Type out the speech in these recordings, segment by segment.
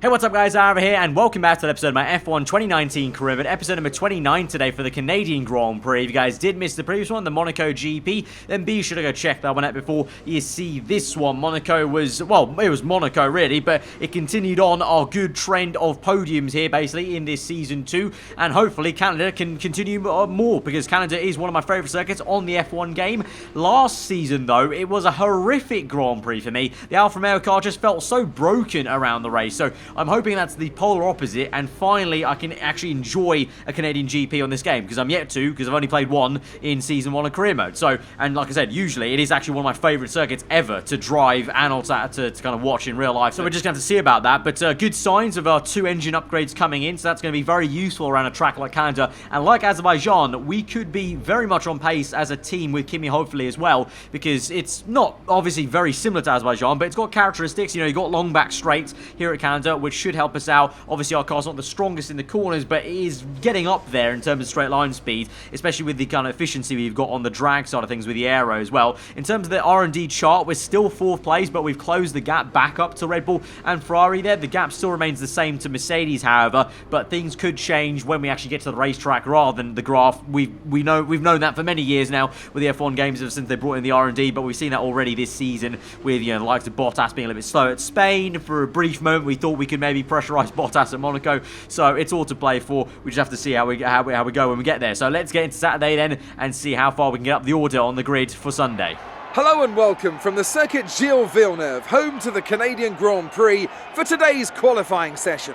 Hey, what's up guys, Aarava here, and welcome back to the episode of my F1 2019 career, but episode number 29 today for the Canadian Grand Prix. If you guys did miss the previous one, the Monaco GP, then be sure to go check that one out before you see this one. Monaco was, well, it was Monaco really, but it continued on our good trend of podiums here basically in this season 2, and hopefully Canada can continue more, because Canada is one of my favourite circuits on the F1 game. Last season though, it was a horrific Grand Prix for me. The Alfa Romeo car just felt so broken around the race, so I'm hoping that's the polar opposite, and finally I can actually enjoy a Canadian GP on this game, because I'm yet to, because I've only played one in Season 1 of career mode. So, and like I said, usually it is actually one of my favourite circuits ever to drive and also to kind of watch in real life. So we're just going to have to see about that, but good signs of our 2 engine upgrades coming in, so that's going to be very useful around a track like Canada. And like Azerbaijan, we could be very much on pace as a team with Kimi hopefully as well, because it's not obviously very similar to Azerbaijan, but it's got characteristics. You know, you've got long back straights here at Canada, which should help us out. Obviously our car's not the strongest in the corners, but it is getting up there in terms of straight line speed, especially with the kind of efficiency we've got on the drag side of things with the aero as well. In terms of the R&D chart, we're still 4th place, but we've closed the gap back up to Red Bull and Ferrari there. The gap still remains the same to Mercedes, however, but things could change when we actually get to the racetrack rather than the graph. We've known that for many years now with the F1 games ever since they brought in the R&D, but we've seen that already this season with, you know, the likes of Bottas being a little bit slow at Spain. For a brief moment we thought we could maybe pressurise Bottas at Monaco, so it's all to play for. We just have to see how we go when we get there. So let's get into Saturday then and see how far we can get up the order on the grid for Sunday. Hello and welcome from the circuit Gilles Villeneuve, home to the Canadian Grand Prix for today's qualifying session.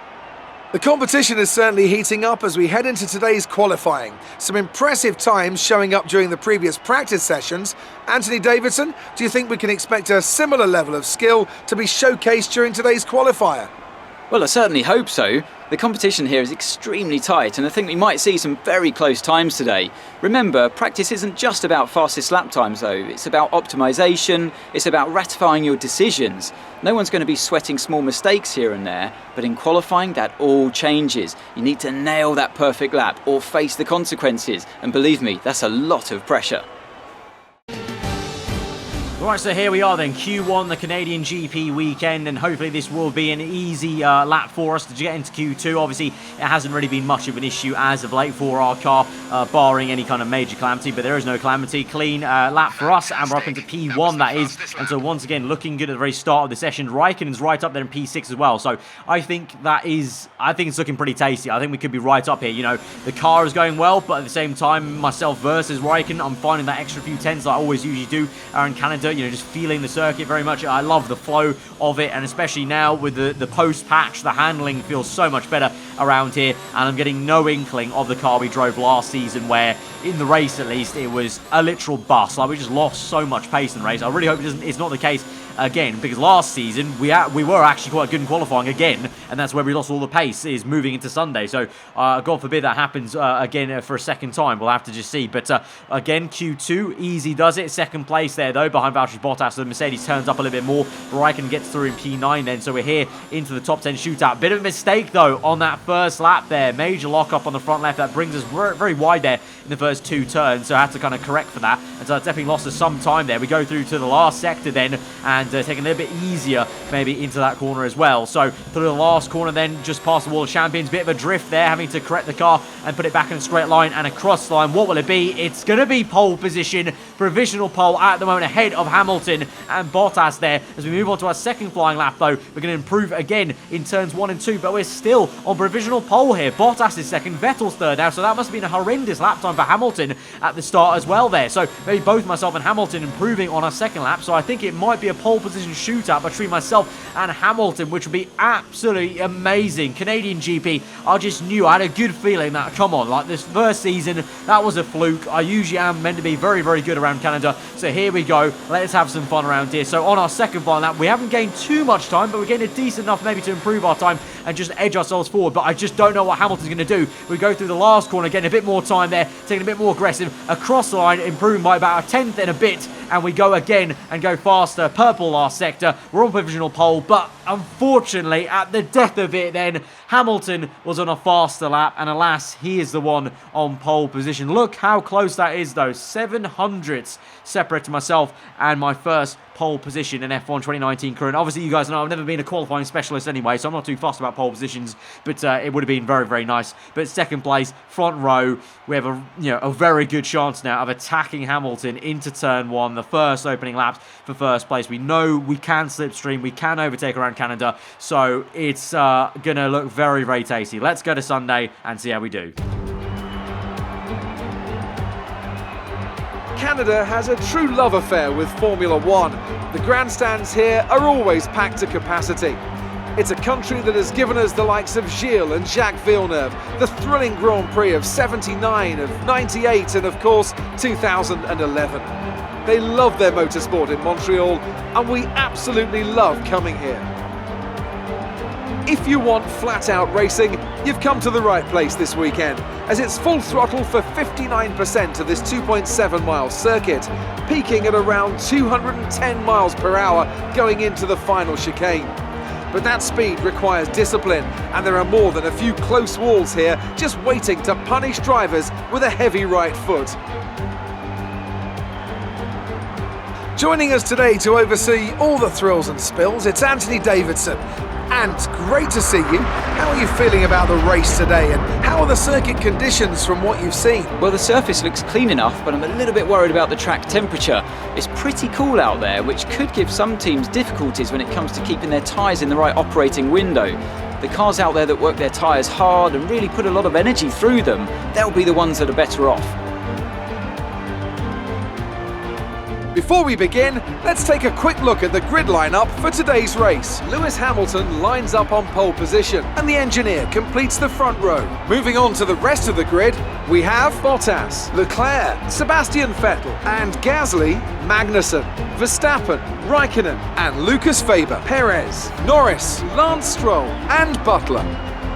The competition is certainly heating up as we head into today's qualifying. Some impressive times showing up during the previous practice sessions. Anthony Davidson, do you think we can expect a similar level of skill to be showcased during today's qualifier? Well, I certainly hope so. The competition here is extremely tight, and I think we might see some very close times today. Remember, practice isn't just about fastest lap times though, it's about optimization, it's about ratifying your decisions. No one's going to be sweating small mistakes here and there, but in qualifying that all changes. You need to nail that perfect lap or face the consequences, and believe me, that's a lot of pressure. Right, so here we are then, Q1, the Canadian GP weekend, and hopefully this will be an easy lap for us to get into Q2. Obviously, it hasn't really been much of an issue as of late for our car, barring any kind of major calamity, but there is no calamity. Clean lap for us, and we're up into P1, that is, and so once again, looking good at the very start of the session. Raikkonen's right up there in P6 as well, so I think it's looking pretty tasty. I think we could be right up here. You know, the car is going well, but at the same time, myself versus Raikkonen, I'm finding that extra few tenths that I always usually do in Canada. You know, just feeling the circuit very much. I love the flow of it, and especially now with the post-patch, the handling feels so much better around here, and I'm getting no inkling of the car we drove last season, where in the race at least it was a literal bust. Like, we just lost so much pace in the race. I really hope it's not the case again, because last season we were actually quite good in qualifying again, and that's where we lost all the pace, is moving into Sunday. So God forbid that happens again for a second time. We'll have to just see. But again, Q2 easy does it. 2nd place there though, behind Valtteri Bottas. So the Mercedes turns up a little bit more. Raikkonen gets through in P9 then, so we're here into the top 10 shootout. Bit of a mistake though on that first lap there. Major lock up on the front left that brings us very wide there in the first 2 turns, so I had to kind of correct for that, and so that definitely lost us some time there. We go through to the last sector then, and take a little bit easier maybe into that corner as well. So through the last corner then, just past the Wall of Champions, bit of a drift there, having to correct the car and put it back in a straight line and across the line. What will it be? It's going to be pole position, provisional pole at the moment, ahead of Hamilton and Bottas there. As we move on to our 2nd flying lap though, we're going to improve again in turns 1 and 2, but we're still on provisional pole here. Bottas is 2nd, Vettel's 3rd now, so that must have been a horrendous lap time for Hamilton at the start as well there. So maybe both myself and Hamilton improving on our 2nd lap, so I think it might be a pole position shootout between myself and Hamilton, which would be absolutely amazing. Canadian GP, I just knew, I had a good feeling that, come on, like this first season, that was a fluke. I usually am meant to be very good around Canada, so here we go. Let's have some fun around here. So on our 2nd final lap, we haven't gained too much time, but we're getting a decent enough maybe to improve our time and just edge ourselves forward, but I just don't know what Hamilton's going to do. We go through the last corner, getting a bit more time there, taking a bit more aggressive, across the line, improving by about a 10th and a bit, and we go again and go faster. Purple last sector, we're on provisional pole, but unfortunately, at the death of it then, Hamilton was on a faster lap, and alas, he is the one on pole position. Look how close that is, though. 700ths separate to myself and my first pole position in F1 2019 career. And obviously, you guys know I've never been a qualifying specialist anyway, so I'm not too fussed about pole positions, but it would have been very, very nice. But second place, front row, we have a very good chance now of attacking Hamilton into turn one, the first opening laps for first place. We know we can slipstream, we can overtake around Canada, so it's going to look very, very tasty. Let's go to Sunday and see how we do. Canada has a true love affair with Formula One. The grandstands here are always packed to capacity. It's a country that has given us the likes of Gilles and Jacques Villeneuve, the thrilling Grand Prix of 79, of 98 and of course 2011. They love their motorsport in Montreal and we absolutely love coming here. If you want flat-out racing, you've come to the right place this weekend, as it's full throttle for 59% of this 2.7-mile circuit, peaking at around 210 miles per hour going into the final chicane. But that speed requires discipline, and there are more than a few close walls here just waiting to punish drivers with a heavy right foot. Joining us today to oversee all the thrills and spills, it's Anthony Davidson. And great to see you. How are you feeling about the race today, and how are the circuit conditions from what you've seen? Well, the surface looks clean enough, but I'm a little bit worried about the track temperature. It's pretty cool out there, which could give some teams difficulties when it comes to keeping their tyres in the right operating window. The cars out there that work their tyres hard and really put a lot of energy through them, they'll be the ones that are better off. Before we begin, let's take a quick look at the grid lineup for today's race. Lewis Hamilton lines up on pole position and the engineer completes the front row. Moving on to the rest of the grid, we have Bottas, Leclerc, Sebastian Vettel and Gasly, Magnussen, Verstappen, Raikkonen and Lucas Faber, Perez, Norris, Lance Stroll and Butler,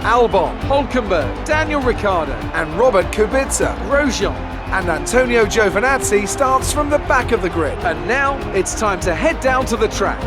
Albon, Hülkenberg, Daniel Ricciardo and Robert Kubica, Grosjean and Antonio Giovinazzi starts from the back of the grid. And now it's time to head down to the track.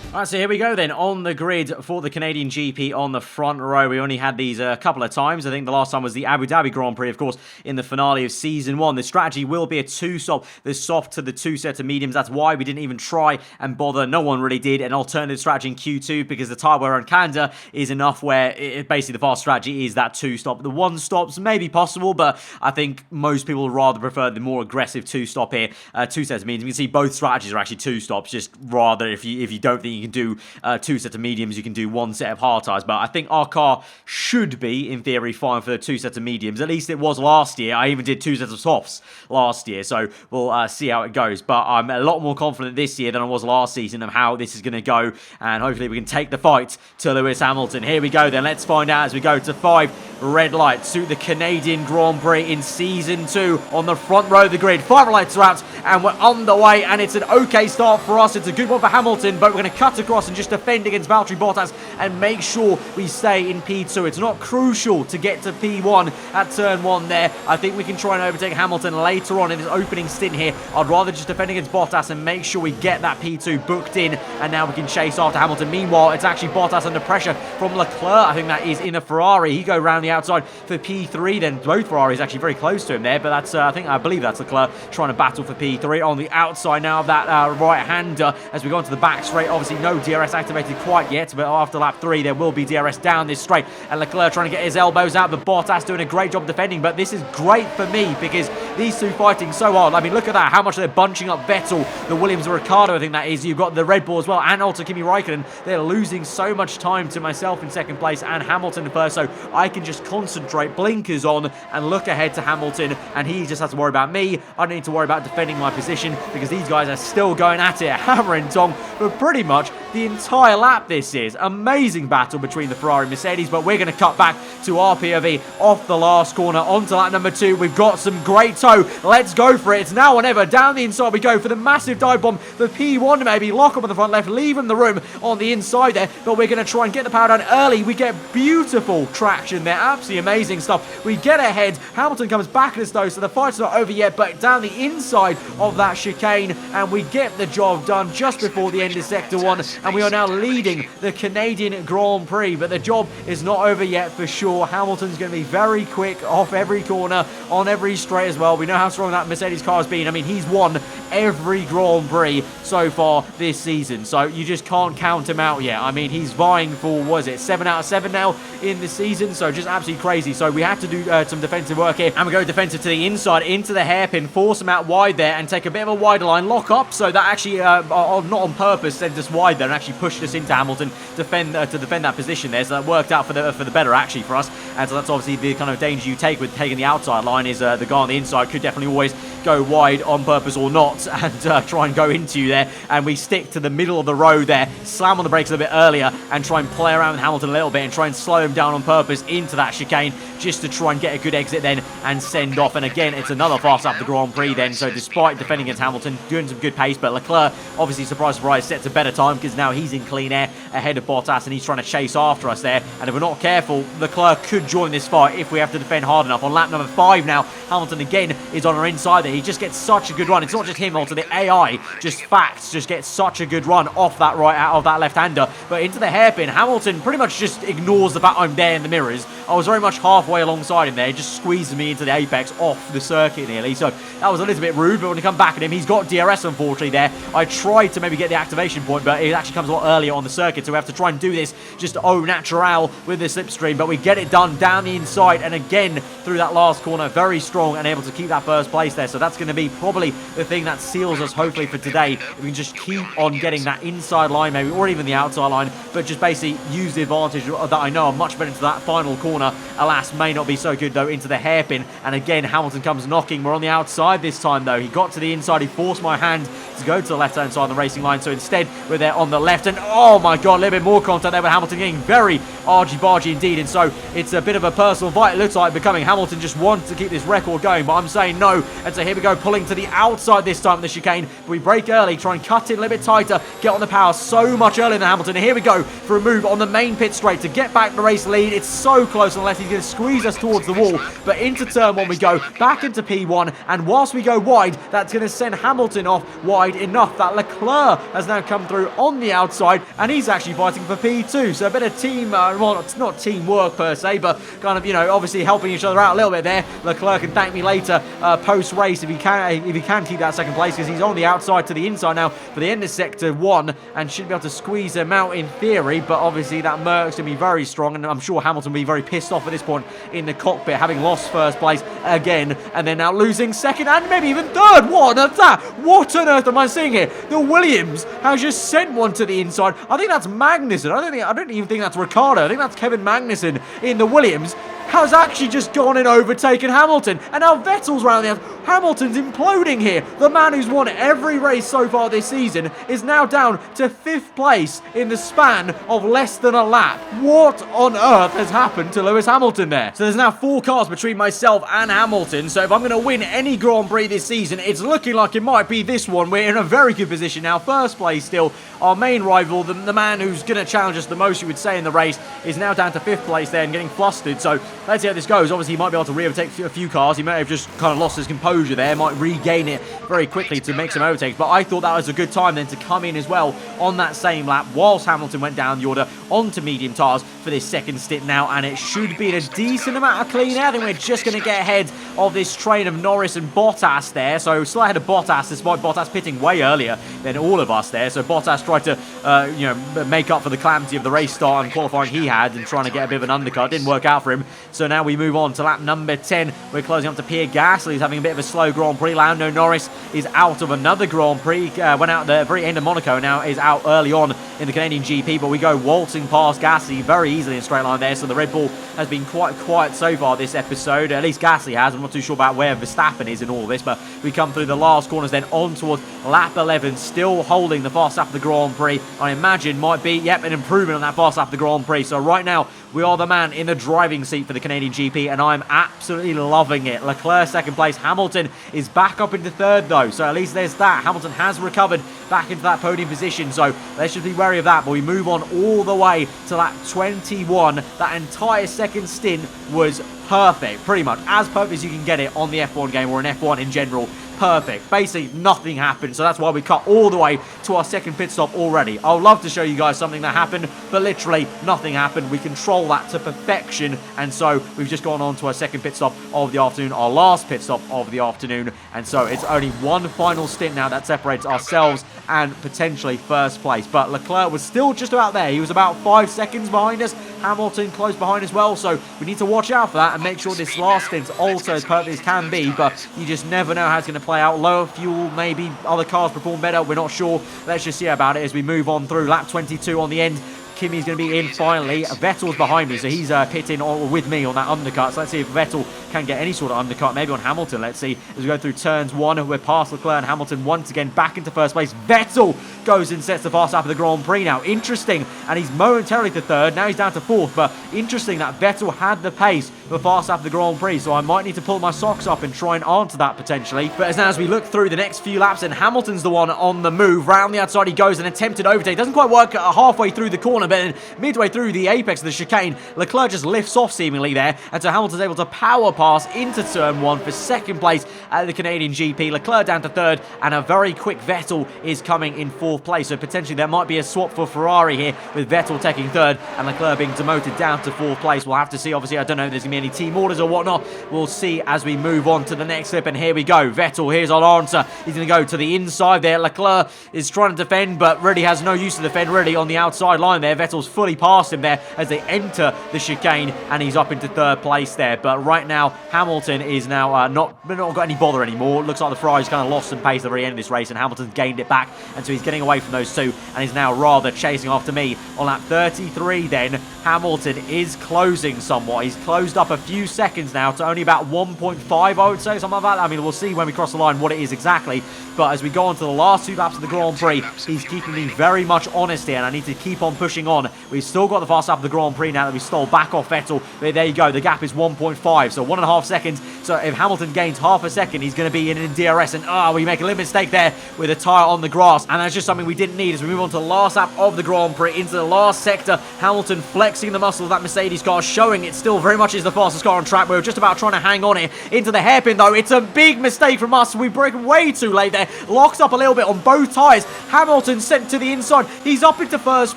Alright, so here we go then, on the grid for the Canadian GP on the front row. We only had these a couple of times. I think the last time was the Abu Dhabi Grand Prix, of course, in the finale of Season 1. The strategy will be a two-stop, the soft to the two sets of mediums. That's why we didn't even try and bother. No one really did an alternative strategy in Q2 because the tyre wear on Canada is enough where basically the fast strategy is that two-stop. The one-stops may be possible, but I think most people would rather prefer the more aggressive two-stop here. Two sets of mediums. You can see both strategies are actually two-stops, just rather if you don't think you can do two sets of mediums, you can do one set of hard tyres. But I think our car should be, in theory, fine for the two sets of mediums. At least it was last year. I even did two sets of softs last year, so we'll see how it goes. But I'm a lot more confident this year than I was last season of how this is going to go, and hopefully we can take the fight to Lewis Hamilton. Here we go then. Let's find out as we go to 5 red lights to the Canadian Grand Prix in Season 2 on the front row of the grid. 5 lights are out, and we're on the way, and it's an okay start for us. It's a good one for Hamilton, but we're going to cut across and just defend against Valtteri Bottas and make sure we stay in P2. It's not crucial to get to P1 at turn 1 there. I think we can try and overtake Hamilton later on in this opening stint here. I'd rather just defend against Bottas and make sure we get that P2 booked in, and now we can chase after Hamilton. Meanwhile, it's actually Bottas under pressure from Leclerc. I think that is in a Ferrari. He go round the outside for P3 then. Both Ferraris actually very close to him there, but that's I believe that's Leclerc trying to battle for P3 on the outside now of that right-hander as we go into the back straight. Obviously no DRS activated quite yet, but after lap 3 there will be DRS down this straight, and Leclerc trying to get his elbows out, but Bottas doing a great job defending. But this is great for me because these two fighting so hard. I mean, look at that, how much they're bunching up Vettel, the Williams and Ricciardo, I think that is. You've got the Red Bull as well, and also Kimi Raikkonen. They're losing so much time to myself in second place and Hamilton in first, so I can just concentrate, blinkers on, and look ahead to Hamilton, and he just has to worry about me. I don't need to worry about defending my position because these guys are still going at it, hammer and tong, for pretty much the entire lap. This is amazing battle between the Ferrari and Mercedes, but we're going to cut back to our POV off the last corner onto lap number 2. We've got some great tow. Let's go for it. It's now or never. Down the inside we go for the massive dive bomb. The P1 maybe. Lock up on the front left. Leave him the room on the inside there, but we're going to try and get the power down early. We get beautiful traction there. Absolutely amazing stuff. We get ahead. Hamilton comes back at us though, so the fight's not over yet, but down the inside of that chicane, and we get the job done just before the end of sector 1. and we are now leading the Canadian Grand Prix. But the job is not over yet for sure. Hamilton's going to be very quick off every corner, on every straight as well. We know how strong that Mercedes car has been. I mean, he's won every Grand Prix so far this season, so you just can't count him out yet. I mean, he's vying for, what is it, 7 out of 7 now in the season, so just absolutely crazy. So we have to do some defensive work here, and we go defensive to the inside, into the hairpin, force him out wide there, and take a bit of a wider line, lock up, so that actually, not on purpose, sent us wide there, and actually pushed us into Hamilton to defend that position there, so that worked out for the better, actually, for us. And so that's obviously the kind of danger you take with taking the outside line, is the guy on the inside could definitely always go wide on purpose or not, and try and go into you there. And we stick to the middle of the road there, slam on the brakes a bit earlier, and try and play around with Hamilton a little bit and try and slow him down on purpose into that chicane, just to try and get a good exit then and send off. And again, it's another fast lap of the Grand Prix then. So despite defending against Hamilton, doing some good pace, but Leclerc, obviously, surprise, surprise, sets a better time because now he's in clean air ahead of Bottas, and he's trying to chase after us there. And if we're not careful, Leclerc could join this fight if we have to defend hard enough. On lap number 5 now, Hamilton again is on our inside there. He just gets such a good run. It's not just him, also the AI, just facts, just gets such a good run off that right, out of that left-hander. But into the hairpin, Hamilton pretty much just ignores the fact I'm there in the mirrors. I was very much halfway alongside him there, just squeezing me into the apex off the circuit nearly. So that was a little bit rude, but when you come back at him, he's got DRS unfortunately there. I tried to maybe get the activation point, but it actually comes a lot earlier on the circuit, so we have to try and do this just au natural with the slipstream. But we get it done down the inside, and again through that last corner, very strong and able to keep that first place there. So that's going to be probably the thing that seals us hopefully for today. If we can just keep on getting that inside line maybe, or even the outside line, but just basically use the advantage that I know I'm much better into that final corner. Alas, may not be so good though into the hairpin, and again Hamilton comes knocking. We're on the outside this time though. He got to the inside, he forced my hand to go to the left hand side of the racing line, so instead we're there on the left, and oh my god, a little bit more contact there with Hamilton getting very argy-bargy indeed. And so it's a bit of a personal fight, it looks like, becoming. Hamilton just wants to keep this record going, but I'm saying no. And so here we go, pulling to the outside this time of the chicane. We break early, try and cut in a little bit tighter, get on the power so much earlier than Hamilton. And here we go for a move on the main pit straight to get back the race lead. It's so close on the left, he's going to squeeze us towards the wall, but into turn 1 we go, back into P1, and whilst we go wide, that's going to send Hamilton off wide enough that Leclerc has now come through on the outside, and he's actually fighting for P2. So a bit of team, well, it's not teamwork per se, but kind of, you know, obviously helping each other out a little bit there. Leclerc can thank me later post-race if he can keep that second place, because he's on the outside to the inside now for the end of sector 1 and should be able to squeeze them out in theory. But obviously that Merc's going to be very strong, and I'm sure Hamilton will be very pissed off at this point in the cockpit, having lost first place again and then now losing second and maybe even third. What on earth that? What on earth am I seeing here? The Williams has just sent one to the inside. I think that's Magnussen. I don't even think that's Ricciardo. I think that's Kevin Magnussen in the Williams. Has actually just gone and overtaken Hamilton, and now Vettel's round the outside. Hamilton's imploding here. The man who's won every race so far this season is now down to 5th place in the span of less than a lap. What on earth has happened to Lewis Hamilton there? So there's now 4 cars between myself and Hamilton, so if I'm going to win any Grand Prix this season, it's looking like it might be this one. We're in a very good position now. First place still. Our main rival, the man who's going to challenge us the most, you would say, in the race, is now down to 5th place there and getting flustered. So let's see how this goes. Obviously, he might be able to re-overtake a few cars. He may have just kind of lost his composure there. Might regain it very quickly to make some overtakes. But I thought that was a good time then to come in as well on that same lap whilst Hamilton went down the order onto medium tyres for this second stint now. And it should be in a decent amount of clean air. I think we're just going to get ahead of this train of Norris and Bottas there. So still ahead of Bottas, despite Bottas pitting way earlier than all of us there. So Bottas tried to make up for the calamity of the race start and qualifying he had and trying to get a bit of an undercut. Didn't work out for him. So now we move on to lap number 10. We're closing up to Pierre Gasly. He's having a bit of a slow Grand Prix. Lando Norris is out of another Grand Prix. Went out at the very end of Monaco, now is out early on in the Canadian GP, but we go waltzing past Gasly very easily in a straight line there. So the Red Bull has been quite quiet so far this episode. At least Gasly has. I'm not too sure about where Verstappen is in all of this, but we come through the last corners then on towards lap 11, still holding the fast lap of the Grand Prix. I imagine might be, yep, an improvement on that fast lap of the Grand Prix. So right now, we are the man in the driving seat for the Canadian GP, and I'm absolutely loving it. Leclerc second place. Hamilton is back up into third, though, so at least there's that. Hamilton has recovered back into that podium position, so let's just be wary of that. But we move on all the way to lap 21. That entire second stint was perfect, pretty much as perfect as you can get it on the F1 game or an F1 in general. perfect. Basically, nothing happened, so that's why we cut all the way to our second pit stop already. I would love to show you guys something that happened, but literally nothing happened. We control that to perfection, and so we've just gone on to our second pit stop of the afternoon, our last pit stop of the afternoon, and so it's only one final stint now that separates ourselves and potentially first place. But Leclerc was still just about there. He was about 5 seconds behind us. Hamilton close behind as well, so we need to watch out for that and make sure this last stint's also as perfect as can be, but you just never know how it's going to play out. Lower fuel, maybe other cars perform better, we're not sure. Let's just see about it as we move on through lap 22 on the end. Kimi's going to be in finally. Vettel's behind me, so he's pitting with me on that undercut. So let's see if Vettel can get any sort of undercut, maybe on Hamilton. Let's see as we go through turns 1. We're past Leclerc and Hamilton once again back into first place. Vettel goes and sets the fast lap of the Grand Prix now. Interesting, and he's momentarily to third. Now he's down to fourth, but interesting that Vettel had the pace for the fast lap of the Grand Prix, so I might need to pull my socks up and try and answer that potentially. But as we look through the next few laps, and Hamilton's the one on the move. Round the outside he goes, an attempted overtake. Doesn't quite work halfway through the corner, but then midway through the apex of the chicane, Leclerc just lifts off seemingly there, and so Hamilton's able to power pass into turn 1 for second place at the Canadian GP. Leclerc down to third, and a very quick Vettel is coming in fourth place, so potentially there might be a swap for Ferrari here, with Vettel taking third and Leclerc being demoted down to fourth place. We'll have to see. Obviously, I don't know if there's going to be any team orders or whatnot. We'll see as we move on to the next slip, and here we go. Vettel, here's our answer. He's going to go to the inside there. Leclerc is trying to defend, but really has no use to defend really on the outside line there. Vettel's fully past him there as they enter the chicane, and he's up into third place there. But right now, Hamilton is now not got any bother anymore. Looks like the Ferrari's kind of lost some pace at the very end of this race, and Hamilton's gained it back, and so he's getting away from those two, and is now rather chasing after me on lap 33 then. Hamilton is closing somewhat. He's closed up a few seconds now to only about 1.5, I would say, something like that. I mean, we'll see when we cross the line what it is exactly, but as we go on to the last 2 laps of the Grand Prix, he's keeping me very much honest here, and I need to keep on pushing on. We've still got the fast lap of the Grand Prix now that we stole back off Vettel, but there you go, the gap is 1.5, so 1.5 seconds. So if Hamilton gains half a second, he's going to be in DRS, and we make a little mistake there with a tyre on the grass, and that's just something we didn't need as we move on to the last lap of the Grand Prix, into the last sector. Hamilton flexing the muscle of that Mercedes car, showing it still very much is the fastest car on track. We're just about trying to hang on it into the hairpin, though. It's a big mistake from us. We break way too late there. Locks up a little bit on both tyres. Hamilton sent to the inside. He's up into first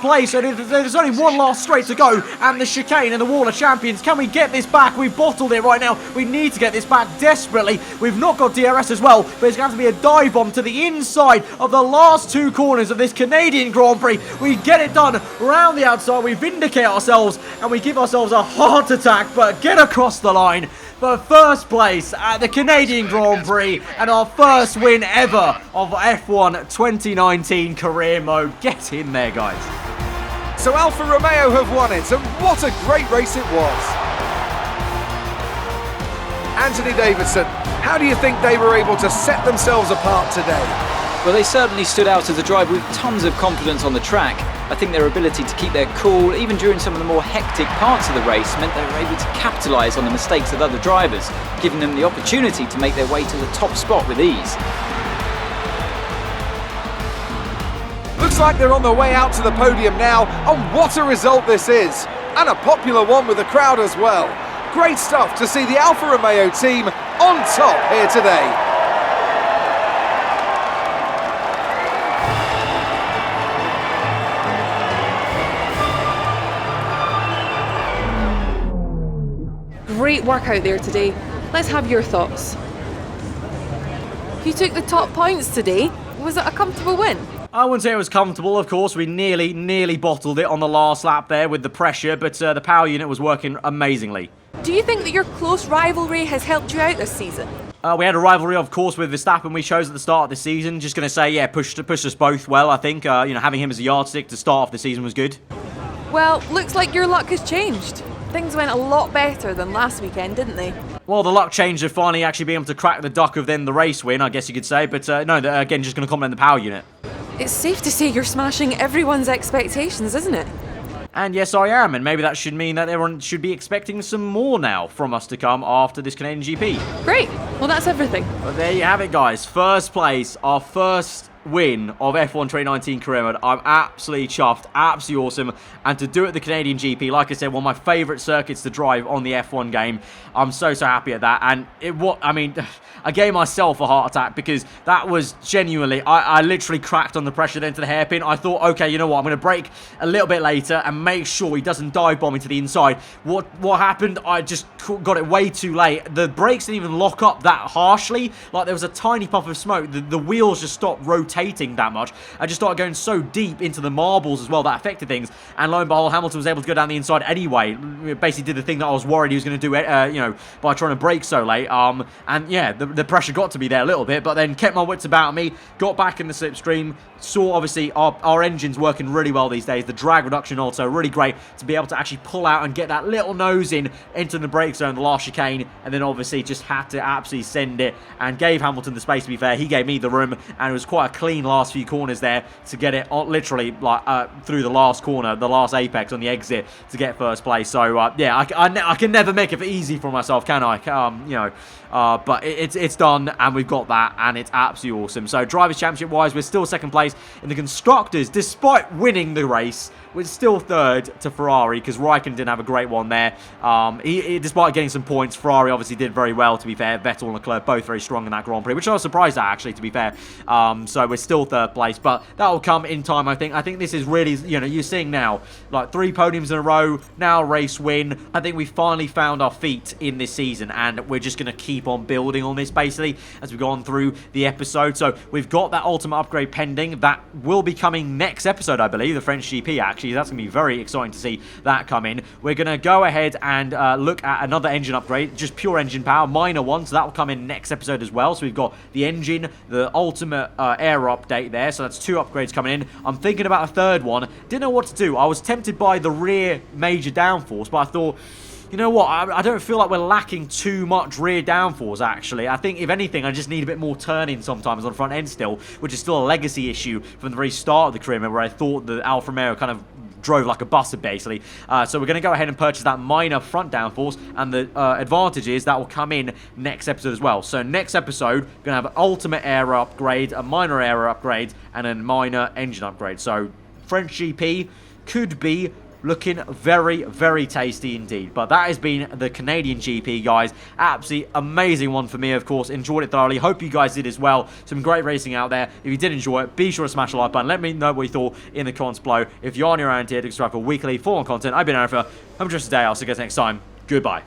place, and there's only one last straight to go, and the chicane and the wall of champions. Can we get this back? We've bottled it right now. We need to get this back desperately. We've not got DRS as well, but it's going to have to be a dive bomb to the inside of the last 2 corners of this Canadian Grand Prix. We get it done round the outside. We vindicate ourselves, and we give ourselves a heart attack, but get across the line for first place at the Canadian Grand Prix, and our first win ever of F1 2019 career mode. Get in there, guys. So Alfa Romeo have won it, and what a great race it was. Anthony Davidson, how do you think they were able to set themselves apart today? Well, they certainly stood out as a driver with tons of confidence on the track. I think their ability to keep their cool, even during some of the more hectic parts of the race, meant they were able to capitalise on the mistakes of other drivers, giving them the opportunity to make their way to the top spot with ease. Looks like they're on their way out to the podium now, and what a result this is! And a popular one with the crowd as well. Great stuff to see the Alfa Romeo team on top here today. Great work out there today. Let's have your thoughts. You took the top points today. Was it a comfortable win? I wouldn't say it was comfortable, of course. We nearly bottled it on the last lap there with the pressure, but the power unit was working amazingly. Do you think that your close rivalry has helped you out this season? We had a rivalry, of course, with Verstappen we chose at the start of the season. Just going to say, yeah, pushed us both well, I think. Having him as a yardstick to start off the season was good. Well, looks like your luck has changed. Things went a lot better than last weekend, didn't they? Well, the luck changed of finally actually being able to crack the duck of then the race win, I guess you could say. But no, again, just going to compliment the power unit. It's safe to say you're smashing everyone's expectations, isn't it? And yes, I am, and maybe that should mean that everyone should be expecting some more now from us to come after this Canadian GP. Great. Well, that's everything. But there you have it, guys. First place, our first win of F1 2019 career mode. I'm absolutely chuffed, absolutely awesome, and to do it at the Canadian GP, like I said, one of my favourite circuits to drive on the F1 game. I'm so happy at that, and I gave myself a heart attack because that was genuinely, I literally cracked on the pressure then to the hairpin. I thought, okay, you know what, I'm going to brake a little bit later and make sure he doesn't dive bomb me to the inside. What happened, I just got it way too late. The brakes didn't even lock up that harshly. Like, there was a tiny puff of smoke. The wheels just stopped rotating that much. I just started going so deep into the marbles as well that affected things. And lo and behold, Hamilton was able to go down the inside anyway. Basically did the thing that I was worried he was going to do, by trying to brake so late. And yeah, the pressure got to be there a little bit, but then kept my wits about me, got back in the slipstream, saw obviously our engine's working really well these days. The drag reduction also really great to be able to actually pull out and get that little nose in into the brake zone, the last chicane, and then obviously just had to absolutely send it and gave Hamilton the space. To be fair, he gave me the room, and it was quite a clean last few corners there to get it literally like through the last corner, the last apex on the exit to get first place. So yeah, I can never make it easy for myself, can I? But it's done, and we've got that, and it's absolutely awesome. So Drivers' Championship wise, we're still second place in the Constructors, despite winning the race. We're still third to Ferrari because Raikkonen didn't have a great one there. Despite getting some points, Ferrari obviously did very well, to be fair. Vettel and Leclerc both very strong in that Grand Prix, which I was surprised at, actually, to be fair. So we're still third place, but that will come in time, I think. I think this is really, you're seeing now, like 3 podiums in a row, now a race win. I think we finally found our feet in this season, and we're just going to keep on building on this, basically, as we've gone through the episode. So we've got that ultimate upgrade pending. That will be coming next episode, I believe, the French GP, actually. That's going to be very exciting to see that come in. We're going to go ahead and look at another engine upgrade, just pure engine power, minor one, so that will come in next episode as well. So we've got the engine, the ultimate air update there, so that's 2 upgrades coming in. I'm thinking about a third one. Didn't know what to do. I was tempted by the rear major downforce, but I thought, you know what, I don't feel like we're lacking too much rear downforce, actually. I think, if anything, I just need a bit more turning sometimes on the front end still, which is still a legacy issue from the very start of the career, where I thought the Alfa Romeo kind of drove like a bus, basically. So we're going to go ahead and purchase that minor front downforce, and the advantage is that will come in next episode as well. So next episode, we're going to have an ultimate air upgrade, a minor air upgrade, and a minor engine upgrade. So French GP could be looking very, very tasty indeed. But that has been the Canadian GP, guys. Absolutely amazing one for me, of course. Enjoyed it thoroughly. Hope you guys did as well. Some great racing out there. If you did enjoy it, be sure to smash the like button. Let me know what you thought in the comments below. If you're new around here, subscribe for weekly F1 content. I've been Alfa. Have a interesting day. I'll see you guys next time. Goodbye.